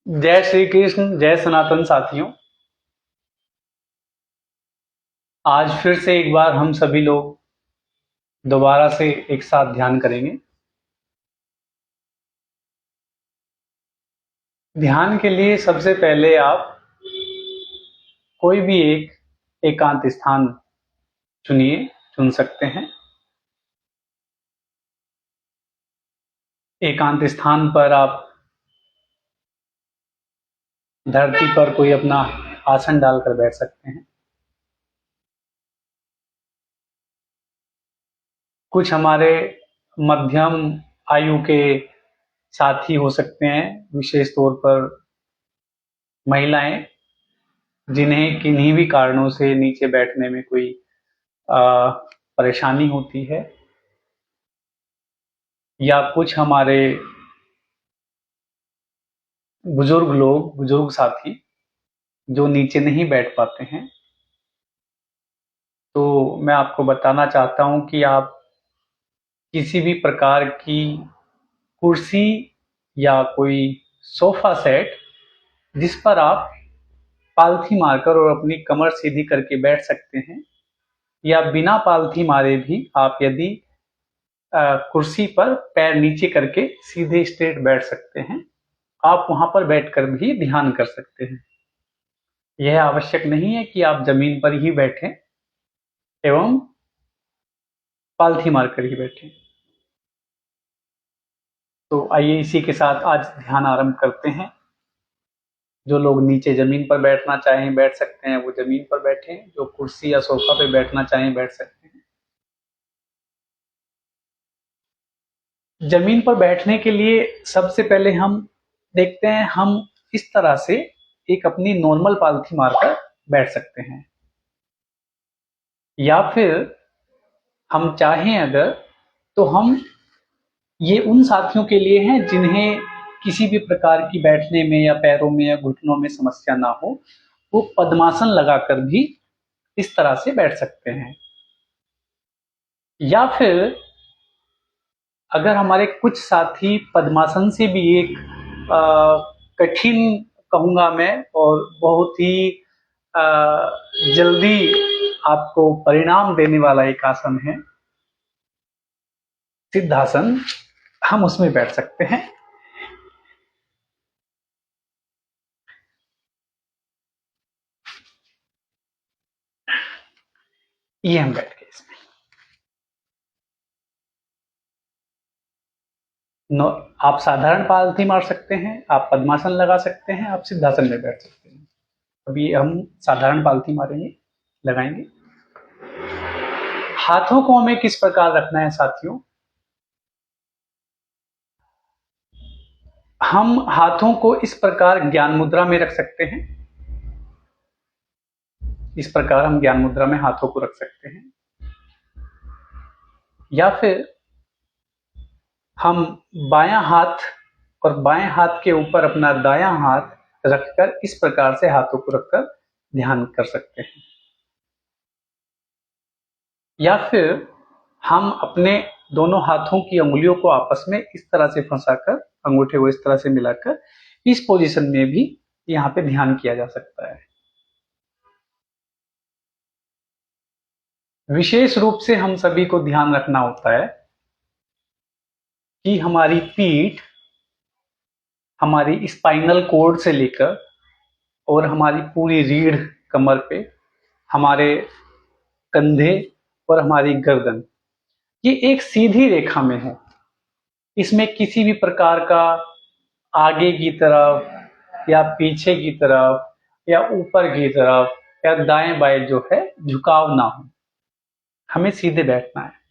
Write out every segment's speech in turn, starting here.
जय श्री कृष्ण, जय सनातन साथियों। आज फिर से एक बार हम सभी लोग दोबारा से एक साथ ध्यान करेंगे। ध्यान के लिए सबसे पहले आप कोई भी एक एकांत स्थान चुन सकते हैं। एकांत स्थान पर आप धरती पर कोई अपना आसन डालकर बैठ सकते हैं। कुछ हमारे मध्यम आयु के साथी हो सकते हैं, विशेष तौर पर महिलाएं, जिन्हें किन्हीं भी कारणों से नीचे बैठने में कोई परेशानी होती है, या कुछ हमारे बुजुर्ग साथी जो नीचे नहीं बैठ पाते हैं। तो मैं आपको बताना चाहता हूं कि आप किसी भी प्रकार की कुर्सी या कोई सोफा सेट जिस पर आप पालथी मारकर और अपनी कमर सीधी करके बैठ सकते हैं, या बिना पालथी मारे भी आप यदि कुर्सी पर पैर नीचे करके सीधे स्ट्रेट बैठ सकते हैं, आप वहां पर बैठकर भी ध्यान कर सकते हैं। यह आवश्यक नहीं है कि आप जमीन पर ही बैठें एवं पालथी मारकर ही बैठें। तो आइए इसी के साथ आज ध्यान आरंभ करते हैं। जो लोग नीचे जमीन पर बैठना चाहें बैठ सकते हैं, वो जमीन पर बैठें। जो कुर्सी या सोफा पे बैठना चाहें बैठ सकते हैं। जमीन पर बैठने के लिए सबसे पहले हम देखते हैं, हम इस तरह से एक अपनी नॉर्मल पालथी मारकर बैठ सकते हैं, या फिर हम चाहें अगर तो हम ये उन साथियों के लिए हैं जिन्हें किसी भी प्रकार की बैठने में या पैरों में या घुटनों में समस्या ना हो, वो पद्मासन लगाकर भी इस तरह से बैठ सकते हैं। या फिर अगर हमारे कुछ साथी पद्मासन से भी एक कठिन कहूंगा मैं, और बहुत ही जल्दी आपको परिणाम देने वाला एक आसन है सिद्धासन, हम उसमें बैठ सकते हैं। ये हम बैठ गए इसमें। आप साधारण पालथी मार सकते हैं, आप पद्मासन लगा सकते हैं, आप सिद्धासन में बैठ सकते हैं। अभी हम साधारण पालथी मारेंगे, लगाएंगे। हाथों को हमें किस प्रकार रखना है साथियों? हम हाथों को इस प्रकार ज्ञान मुद्रा में रख सकते हैं। इस प्रकार हम ज्ञान मुद्रा में हाथों को रख सकते हैं, या फिर हम बायां हाथ और बाएं हाथ के ऊपर अपना दायां हाथ रखकर इस प्रकार से हाथों को रखकर ध्यान कर सकते हैं। या फिर हम अपने दोनों हाथों की उंगलियों को आपस में इस तरह से फंसाकर, अंगूठे को इस तरह से मिलाकर, इस पोजीशन में भी यहाँ पे ध्यान किया जा सकता है। विशेष रूप से हम सभी को ध्यान रखना होता है कि हमारी पीठ हमारी स्पाइनल कोड से लेकर और हमारी पूरी रीढ़ कमर पे, हमारे कंधे और हमारी गर्दन, ये एक सीधी रेखा में है। इसमें किसी भी प्रकार का आगे की तरफ या पीछे की तरफ या ऊपर की तरफ या दाएं बाएं जो है झुकाव ना हो, हमें सीधे बैठना है।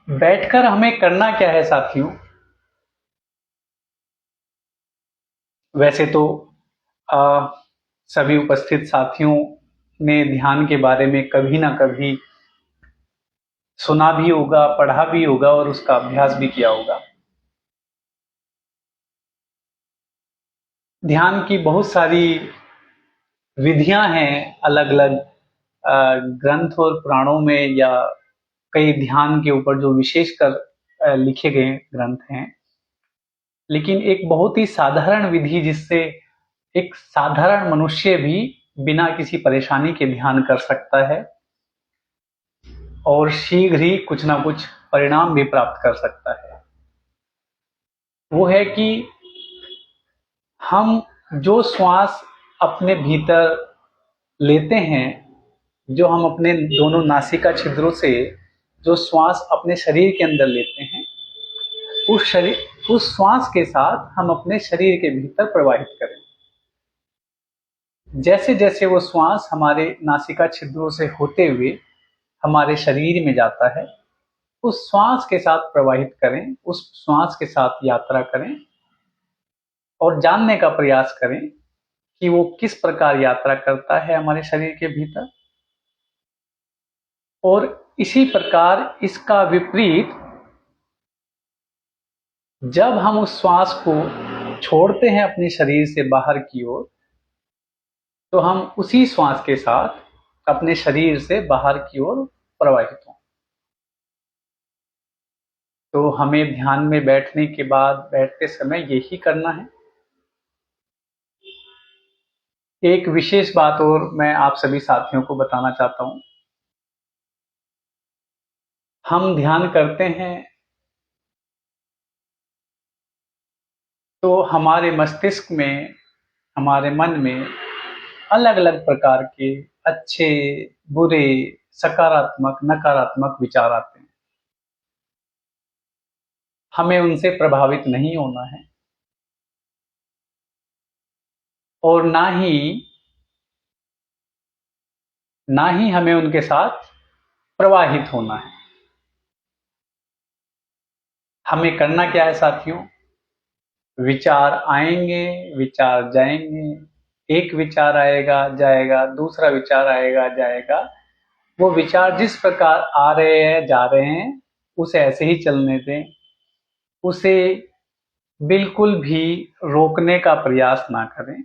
बैठकर हमें करना क्या है साथियों? वैसे तो सभी उपस्थित साथियों ने ध्यान के बारे में कभी ना कभी सुना भी होगा, पढ़ा भी होगा और उसका अभ्यास भी किया होगा। ध्यान की बहुत सारी विधियां हैं, अलग अलग ग्रंथ और पुराणों में, या कई ध्यान के ऊपर जो विशेषकर लिखे गए ग्रंथ हैं, लेकिन एक बहुत ही साधारण विधि जिससे एक साधारण मनुष्य भी बिना किसी परेशानी के ध्यान कर सकता है और शीघ्र ही कुछ ना कुछ परिणाम भी प्राप्त कर सकता है, वो है कि हम जो श्वास अपने भीतर लेते हैं, जो हम अपने दोनों नासिका छिद्रों से जो श्वास अपने शरीर के अंदर लेते हैं, उस श्वास के साथ हम अपने शरीर के भीतर प्रवाहित करें। जैसे जैसे वो श्वास हमारे नासिका छिद्रों से होते हुए हमारे शरीर में जाता है, उस श्वास के साथ प्रवाहित करें, उस श्वास के साथ यात्रा करें और जानने का प्रयास करें कि वो किस प्रकार यात्रा करता है हमारे शरीर के भीतर। और इसी प्रकार इसका विपरीत, जब हम उस श्वास को छोड़ते हैं अपने शरीर से बाहर की ओर, तो हम उसी श्वास के साथ अपने शरीर से बाहर की ओर प्रवाहित हों। तो हमें ध्यान में बैठने के बाद बैठते समय यही करना है। एक विशेष बात और मैं आप सभी साथियों को बताना चाहता हूं। हम ध्यान करते हैं तो हमारे मस्तिष्क में, हमारे मन में अलग अलग प्रकार के अच्छे, बुरे, सकारात्मक, नकारात्मक विचार आते हैं। हमें उनसे प्रभावित नहीं होना है और ना ही हमें उनके साथ प्रवाहित होना है। हमें करना क्या है साथियों? विचार आएंगे, विचार जाएंगे, एक विचार आएगा जाएगा, दूसरा विचार आएगा जाएगा। वो विचार जिस प्रकार आ रहे हैं जा रहे हैं, उसे ऐसे ही चलने दें। उसे बिल्कुल भी रोकने का प्रयास ना करें।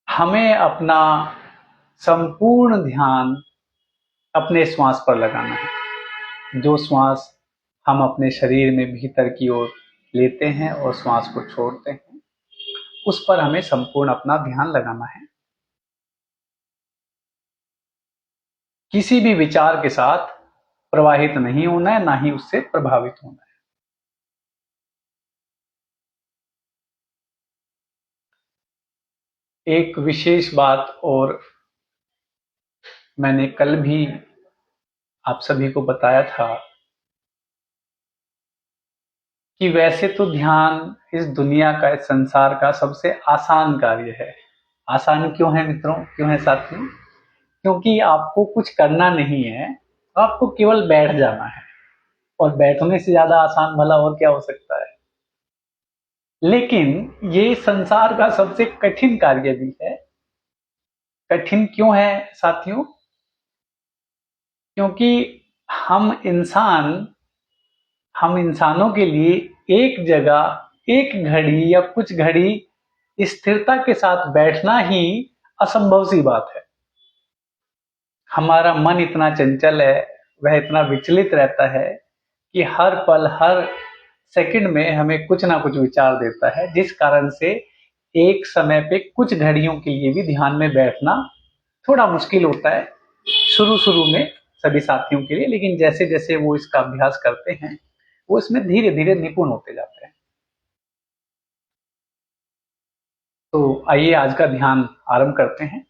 हमें अपना संपूर्ण ध्यान अपने श्वास पर लगाना है। जो श्वास हम अपने शरीर में भीतर की ओर लेते हैं और श्वास को छोड़ते हैं, उस पर हमें संपूर्ण अपना ध्यान लगाना है। किसी भी विचार के साथ प्रवाहित नहीं होना है, ना ही उससे प्रभावित होना है। एक विशेष बात और मैंने कल भी आप सभी को बताया था कि वैसे तो ध्यान इस दुनिया का, इस संसार का सबसे आसान कार्य है। आसान क्यों है मित्रों, क्यों है साथियों? क्योंकि आपको कुछ करना नहीं है, आपको केवल बैठ जाना है, और बैठने से ज्यादा आसान भला और क्या हो सकता है। लेकिन ये संसार का सबसे कठिन कार्य भी है। कठिन क्यों है साथियों? क्योंकि हम इंसान हम इंसानों के लिए एक जगह, एक घड़ी या कुछ घड़ी स्थिरता के साथ बैठना ही असंभव सी बात है। हमारा मन इतना चंचल है, वह इतना विचलित रहता है कि हर पल, हर सेकंड में हमें कुछ ना कुछ विचार देता है, जिस कारण से एक समय पे कुछ घड़ियों के लिए भी ध्यान में बैठना थोड़ा मुश्किल होता है शुरू शुरू में सभी साथियों के लिए। लेकिन जैसे जैसे वो इसका अभ्यास करते हैं, वो इसमें धीरे धीरे निपुण होते जाते हैं। तो आइए आज का ध्यान आरंभ करते हैं।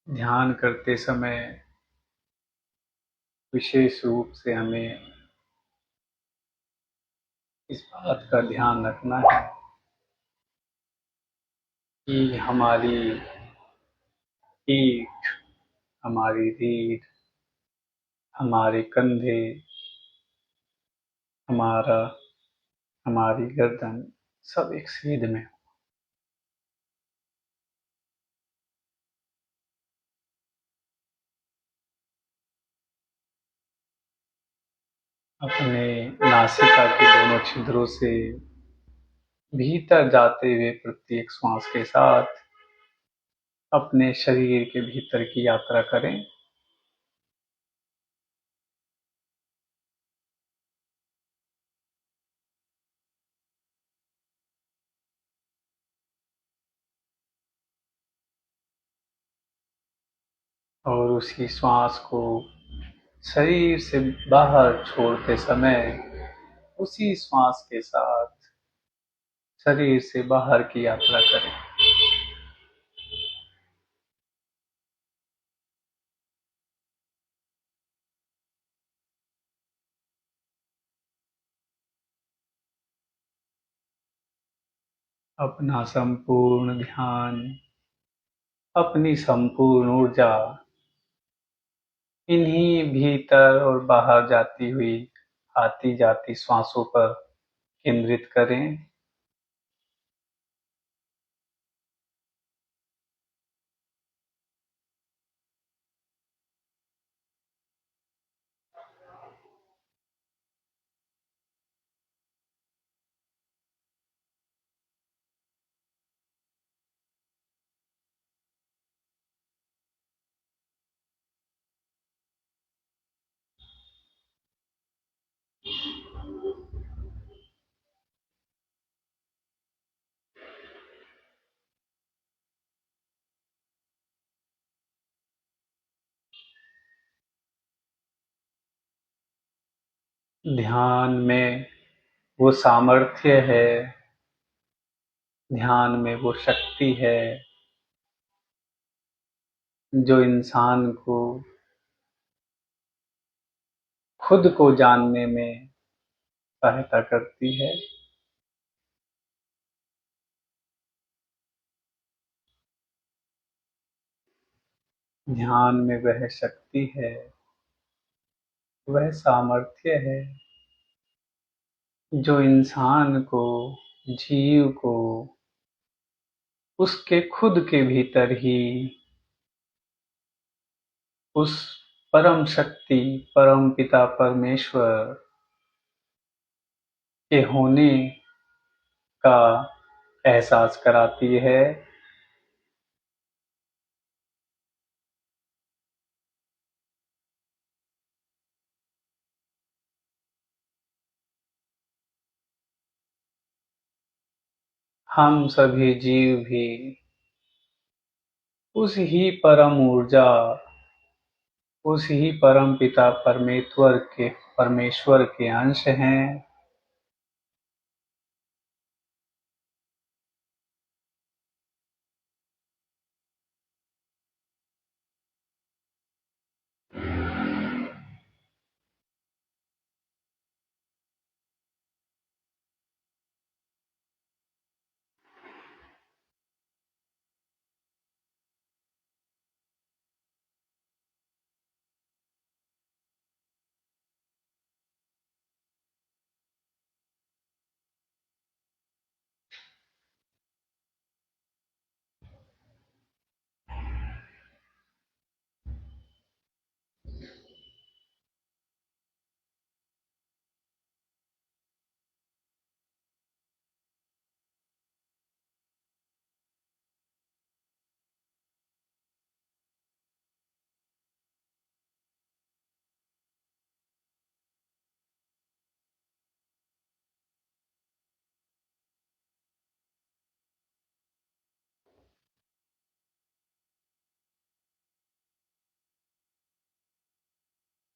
ध्यान करते समय विशेष रूप से हमें इस बात का ध्यान रखना है कि हमारी पीठ, हमारी रीढ़, हमारे कंधे, हमारा हमारी गर्दन सब एक सीध में अपने नासिका के दोनों छिद्रों से भीतर जाते हुए प्रत्येक श्वास के साथ अपने शरीर के भीतर की यात्रा करें। और उसी श्वास को शरीर से बाहर छोड़ते समय उसी श्वास के साथ शरीर से बाहर की यात्रा करें। अपना संपूर्ण ध्यान, अपनी संपूर्ण ऊर्जा इन्हीं भीतर और बाहर जाती हुई आती जाती श्वासों पर केंद्रित करें। ध्यान में वो सामर्थ्य है, ध्यान में वो शक्ति है जो इंसान को खुद को जानने में सहायता करती है। ध्यान में वह शक्ति है, वह सामर्थ्य है जो इंसान को, जीव को उसके खुद के भीतर ही उस परम शक्ति, परम पिता परमेश्वर के होने का एहसास कराती है। हम सभी जीव भी उस ही परम ऊर्जा, उस ही परम पिता परमेश्वर के अंश हैं।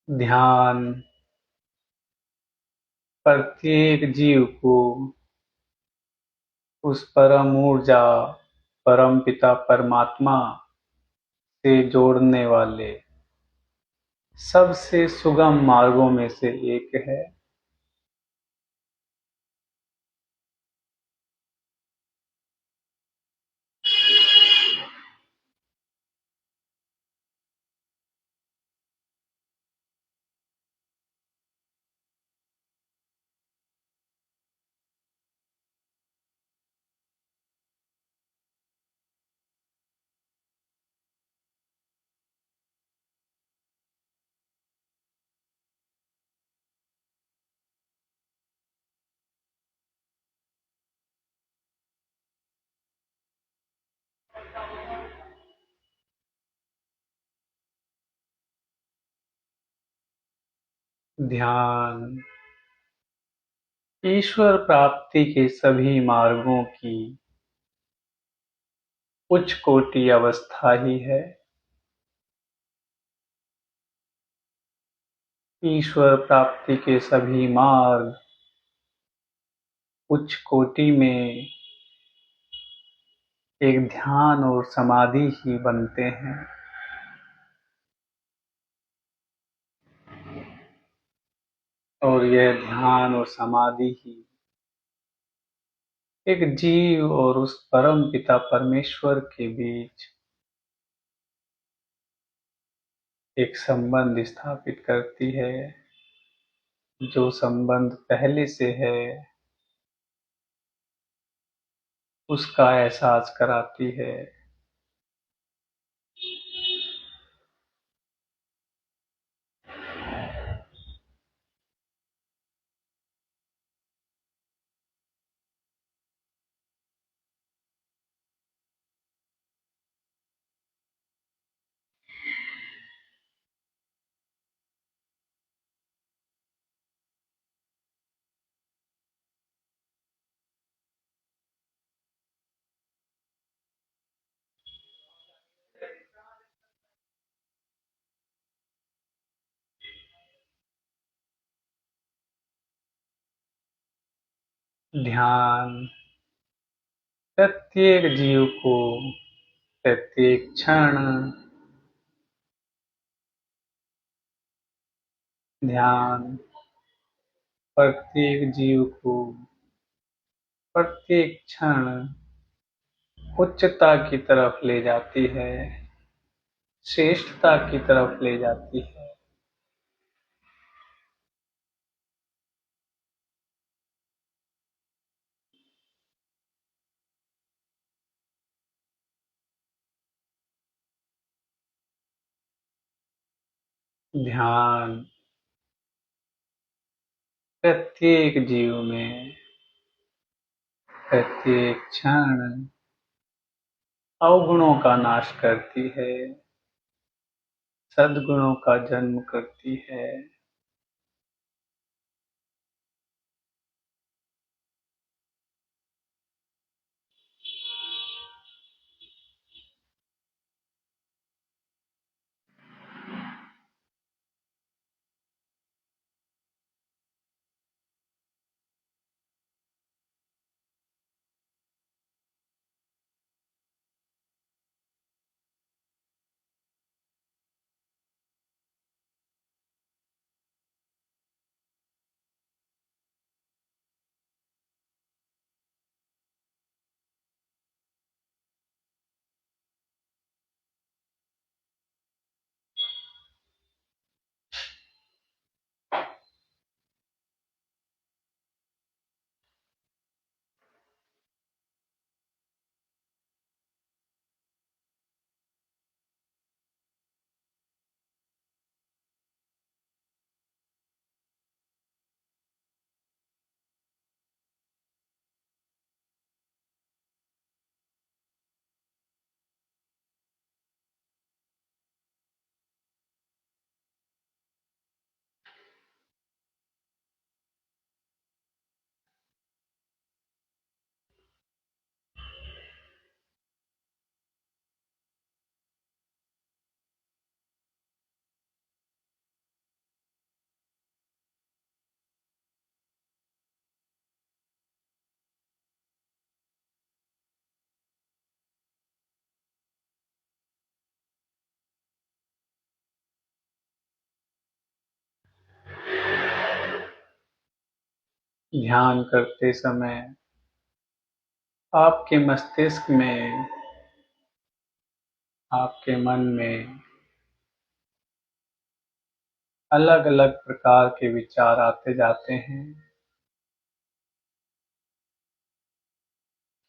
ध्यान प्रत्येक जीव को उस परम ऊर्जा, परम पिता परमात्मा से जोड़ने वाले सबसे सुगम मार्गों में से एक है। ध्यान ईश्वर प्राप्ति के सभी मार्गों की उच्च कोटि अवस्था ही है। ईश्वर प्राप्ति के सभी मार्ग उच्च कोटि में एक ध्यान और समाधि ही बनते हैं। और यह ध्यान और समाधि ही एक जीव और उस परम पिता परमेश्वर के बीच एक संबंध स्थापित करती है, जो संबंध पहले से है उसका एहसास कराती है। ध्यान प्रत्येक जीव को प्रत्येक क्षण ध्यान प्रत्येक जीव को प्रत्येक क्षण उच्चता की तरफ ले जाती है, श्रेष्ठता की तरफ ले जाती है। ध्यान प्रत्येक जीव में प्रत्येक क्षण अवगुणों का नाश करती है, सद्गुणों का जन्म करती है। ध्यान करते समय आपके मस्तिष्क में, आपके मन में अलग अलग प्रकार के विचार आते जाते हैं।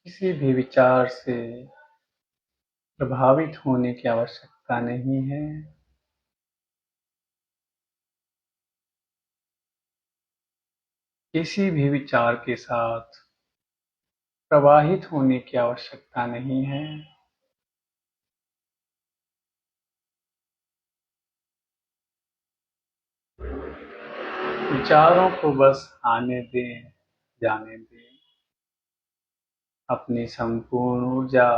किसी भी विचार से प्रभावित होने की आवश्यकता नहीं है। किसी भी विचार के साथ प्रवाहित होने की आवश्यकता नहीं है। विचारों को बस आने दें, जाने दें। अपनी संपूर्ण ऊर्जा,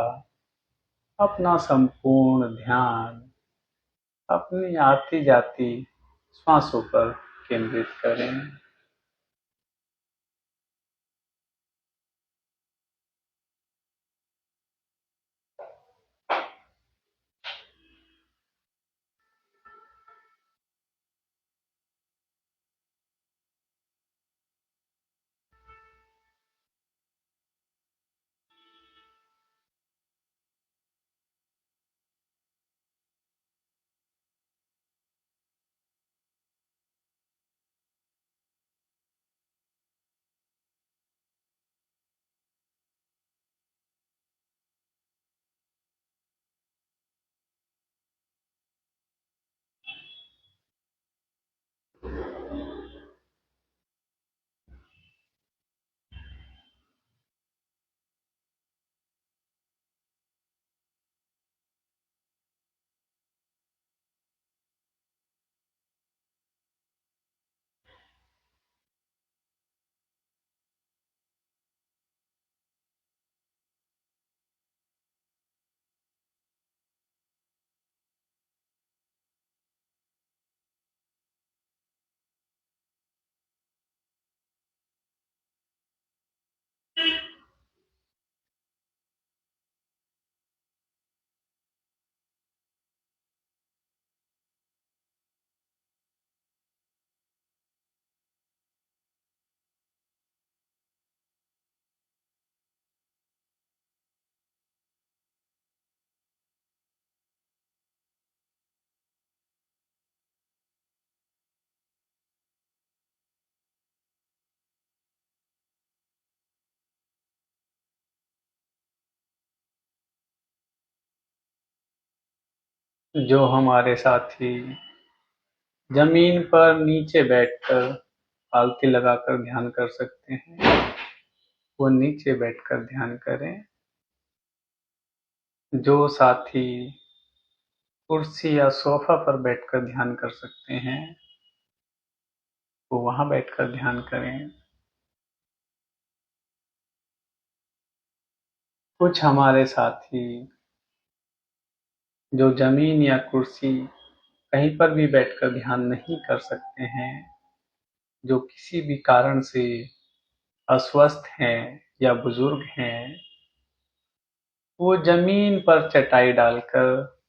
अपना संपूर्ण ध्यान अपनी आती जाती श्वासों पर केंद्रित करें। जो हमारे साथी जमीन पर नीचे बैठकर पालथी लगाकर ध्यान कर सकते हैं, वो नीचे बैठकर ध्यान करें। जो साथी कुर्सी या सोफा पर बैठकर ध्यान कर सकते हैं, वो वहां बैठकर ध्यान करें। कुछ हमारे साथी जो जमीन या कुर्सी कहीं पर भी बैठकर ध्यान नहीं कर सकते हैं, जो किसी भी कारण से अस्वस्थ हैं या बुजुर्ग हैं, वो जमीन पर चटाई डालकर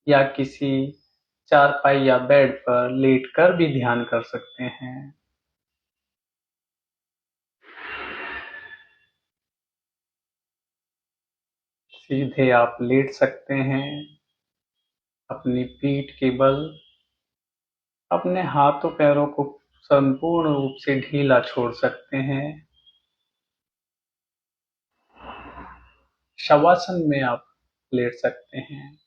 या किसी चारपाई या बेड पर लेटकर भी ध्यान कर सकते हैं। सीधे आप लेट सकते हैं, अपनी पीठ के बल अपने हाथों पैरों को संपूर्ण रूप से ढीला छोड़ सकते हैं। शवासन में आप लेट सकते हैं।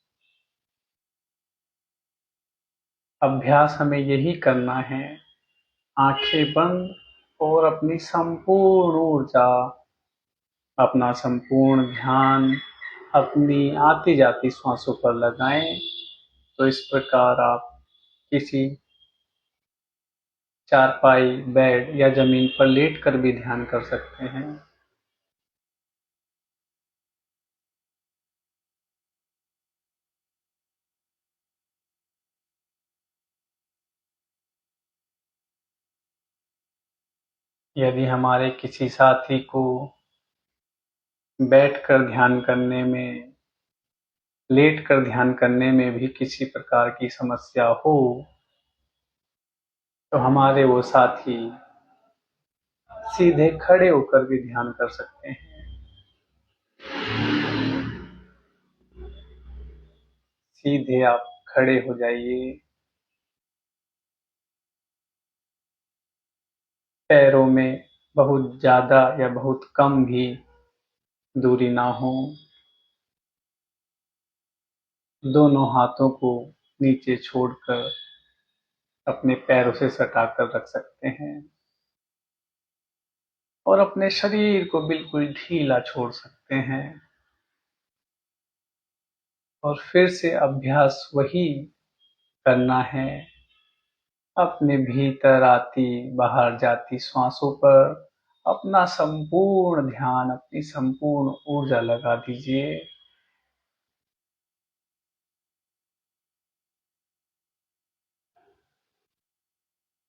अभ्यास हमें यही करना है, आंखें बंद और अपनी संपूर्ण ऊर्जा, अपना संपूर्ण ध्यान अपनी आती जाती श्वासों पर लगाएं। तो इस प्रकार आप किसी चारपाई, बेड या जमीन पर लेटकर भी ध्यान कर सकते हैं। यदि हमारे किसी साथी को बैठकर ध्यान करने में, लेटकर ध्यान करने में भी किसी प्रकार की समस्या हो, तो हमारे वो साथी सीधे खड़े होकर भी ध्यान कर सकते हैं। सीधे आप खड़े हो जाइए, पैरों में बहुत ज्यादा या बहुत कम भी दूरी ना हो। दोनों हाथों को नीचे छोड़कर अपने पैरों से सटाकर रख सकते हैं और अपने शरीर को बिल्कुल ढीला छोड़ सकते हैं। और फिर से अभ्यास वही करना है, अपने भीतर आती बाहर जाती श्वासों पर अपना संपूर्ण ध्यान, अपनी संपूर्ण ऊर्जा लगा दीजिए।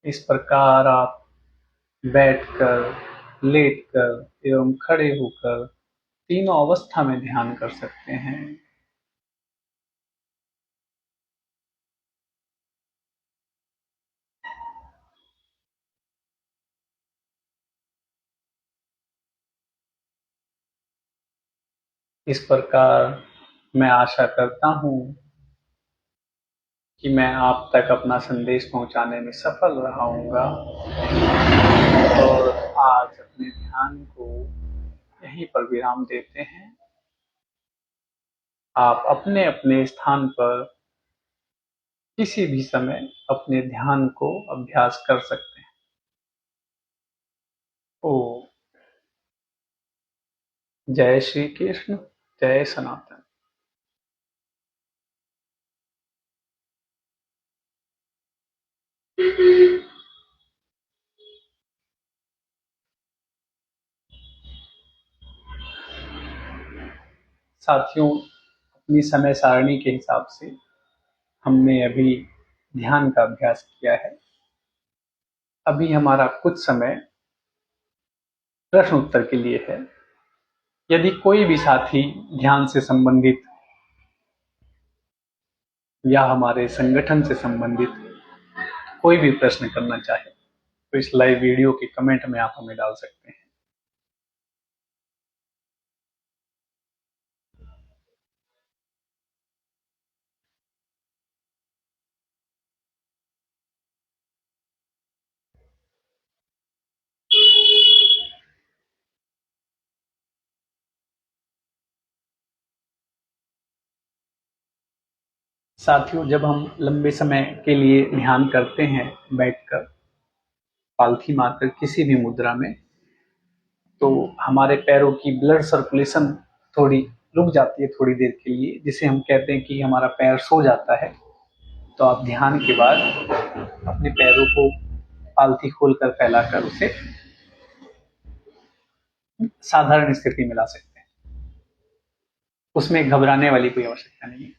इस प्रकार आप बैठकर, लेटकर एवं खड़े होकर तीनों अवस्था में ध्यान कर सकते हैं। इस प्रकार मैं आशा करता हूँ कि मैं आप तक अपना संदेश पहुंचाने में सफल रहा हूँगा और आज अपने ध्यान को यहीं पर विराम देते हैं। आप अपने अपने स्थान पर किसी भी समय अपने ध्यान को अभ्यास कर सकते हैं। ओ, जय श्री कृष्ण, जय सनातन। साथियों, अपनी समय सारणी के हिसाब से हमने अभी ध्यान का अभ्यास किया है। अभी हमारा कुछ समय प्रश्न उत्तर के लिए है। यदि कोई भी साथी ध्यान से संबंधित या हमारे संगठन से संबंधित कोई भी प्रश्न करना चाहे तो इस लाइव वीडियो के कमेंट में आप हमें डाल सकते हैं। साथियों, जब हम लंबे समय के लिए ध्यान करते हैं बैठकर पालथी मारकर किसी भी मुद्रा में, तो हमारे पैरों की ब्लड सर्कुलेशन थोड़ी रुक जाती है थोड़ी देर के लिए, जिसे हम कहते हैं कि हमारा पैर सो जाता है। तो आप ध्यान के बाद अपने पैरों को पालथी खोलकर फैलाकर उसे साधारण स्थिति में ला सकते हैं। उसमें घबराने वाली कोई आवश्यकता नहीं है।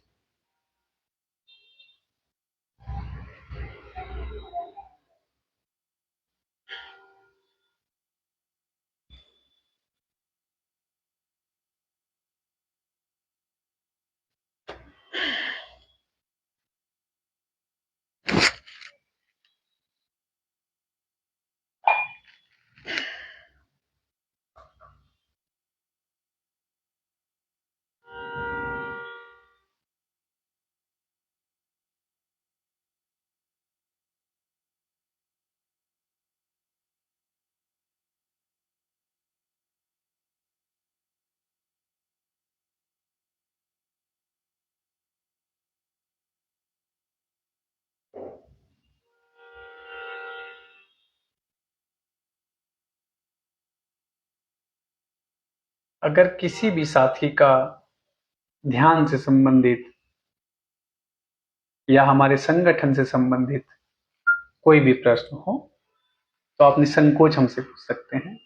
अगर किसी भी साथी का ध्यान से संबंधित या हमारे संगठन से संबंधित कोई भी प्रश्न हो तो आप निसंकोच हमसे पूछ सकते हैं।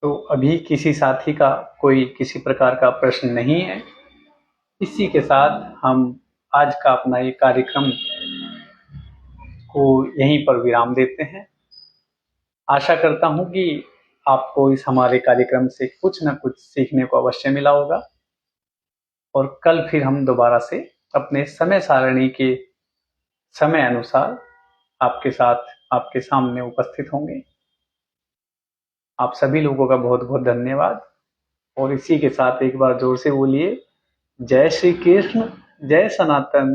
तो अभी किसी साथी का कोई किसी प्रकार का प्रश्न नहीं है। इसी के साथ हम आज का अपना ये कार्यक्रम को यहीं पर विराम देते हैं। आशा करता हूँ कि आपको इस हमारे कार्यक्रम से कुछ न कुछ सीखने को अवश्य मिला होगा, और कल फिर हम दोबारा से अपने समय सारणी के समय अनुसार आपके साथ, आपके सामने उपस्थित होंगे। आप सभी लोगों का बहुत बहुत धन्यवाद। और इसी के साथ एक बार जोर से बोलिए, जय श्री कृष्ण, जय सनातन।